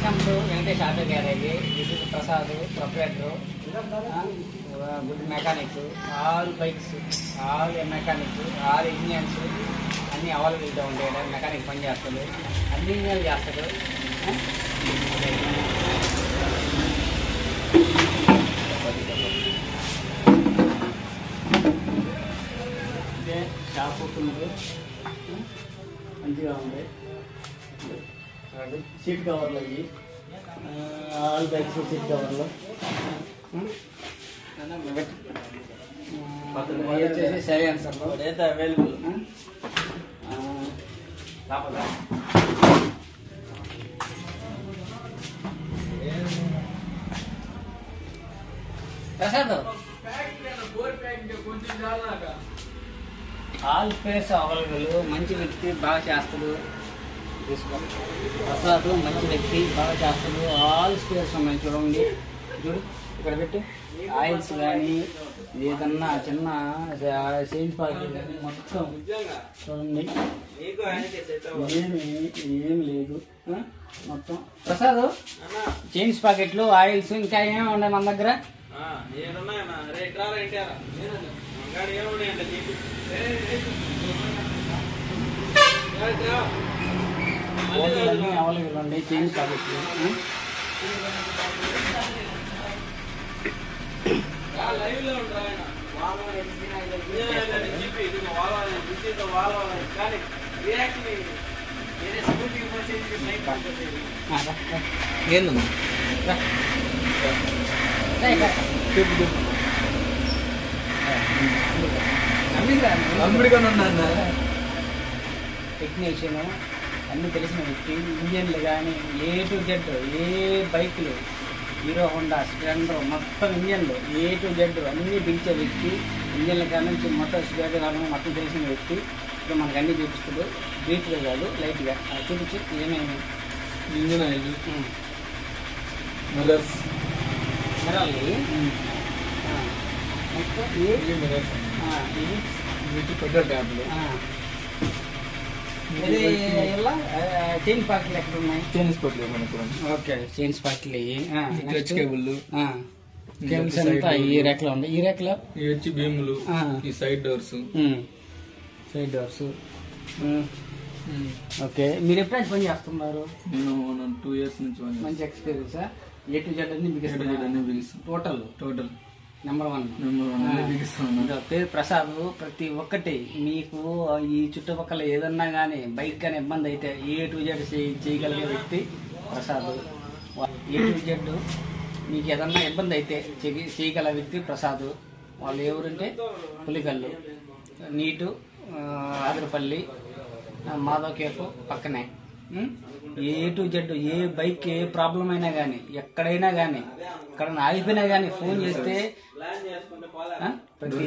Welcome to Venkatesh auto garage. This is Prasad, proprietor, good mechanics. All bikes, all mechanics, all engines అన్నీ availability ఉంటాయి. Mechanic పని చేస్తాడు, అన్ని ఇంజనీర్లు చేస్తాడు. ఇదే షాప్ ఉంటుంది, మంచిగా ఉంది. సీట్ కవర్లు అవి ఆల్ బైక్స్ సీట్ కవర్లు వచ్చేసి సైలెన్సర్లు అయితే available. Prasad all space available. మంచి వ్యక్తి, బాగా చేస్తాడు. ప్రసాద్ మంచి వ్యక్తి, బాగా చేస్తాడు. ఆల్ స్పేస్ ఉన్నాయి చూడండి. చూడు ఇక్కడ పెట్టు. ఆయిల్స్ కానీ ఏదన్నా చిన్న సేల్స్ ప్యాకెట్ కానీ మొత్తం చూడండి. ఏం లేదు మొత్తం. ప్రసాద్ చైన్స్ ప్యాకెట్లు, ఆయిల్స్ ఇంకా ఏమేమి ఉన్నాయి మన దగ్గర? అవైలబుల్ అండి చైన్స్ ప్యాకెట్లు. టెక్నీషియన్ అన్ని తెలిసిన వ్యక్తి. ఇంజన్లు కానీ ఏ టు జెడ్, ఏ బైక్లు, హీరో హోండా, స్ప్లెండర్ మొత్తం ఇంజన్లు ఏ టు జెడ్ అన్నీ పిలిచే వ్యక్తి. ఇంజన్ల కాడ నుంచి మొత్తం స్పేర్ కారణం మొత్తం తెలిసిన వ్యక్తి. ఇప్పుడు మనకు అన్నీ చూపిస్తాడు. బ్రీఫ్గా కాదు, లైట్గా చూపించి ఏమేమి ఇంజన్ ఆయిల్, మిర్రర్స్, మొత్తం ఇది పెట్రోల్ ట్యాప్లు. చైన్ ప్యాకెట్లు ఎక్కడ ఉన్నాయి? చైనీస్ పట్లు మనకు. ఓకే, చైన్స్ ప్యాకెట్లు క్లచ్ కేబుల్, కేబుల్స్ అంతా ఈ రేక్లో ఉన్నాయి. ఈ రేక్లో ఇవి వచ్చి బీములు, ఈ side doors. Side doors. Okay, మీరు ఎప్పుడైనా పని చేస్తున్నారు? నేను 2 years నుంచి. మంచి ఎక్స్పీరియన్సా? ఏ టు జెడ్ అన్ని బిగిస్తాను. Total number 1 బిగిస్తాను. పేరు ప్రసాద్. ప్రతి ఒక్కటి మీకు ఈ చుట్టుపక్కల ఏదన్నా కానీ బైక్ కానీ ఇబ్బంది అయితే ఏ టు జెడ్ చేయగలిగే వ్యక్తి ప్రసాద్. ఏ టు జెడ్ మీకు ఏదన్నా ఇబ్బంది అయితే చేయగల వ్యక్తి ప్రసాద్. వాళ్ళు ఎవరంటే పులికల్లు, నీటు, ఆదిరపల్లి, మాధవ్ కేఫ్ పక్కనే. ఏ టు జెడ్ ఏ బైక్ ఏ ప్రాబ్లం అయినా కానీ, ఎక్కడైనా కానీ, ఎక్కడైనా ఆగిపోయినా కానీ ఫోన్ చేస్తే ప్రతి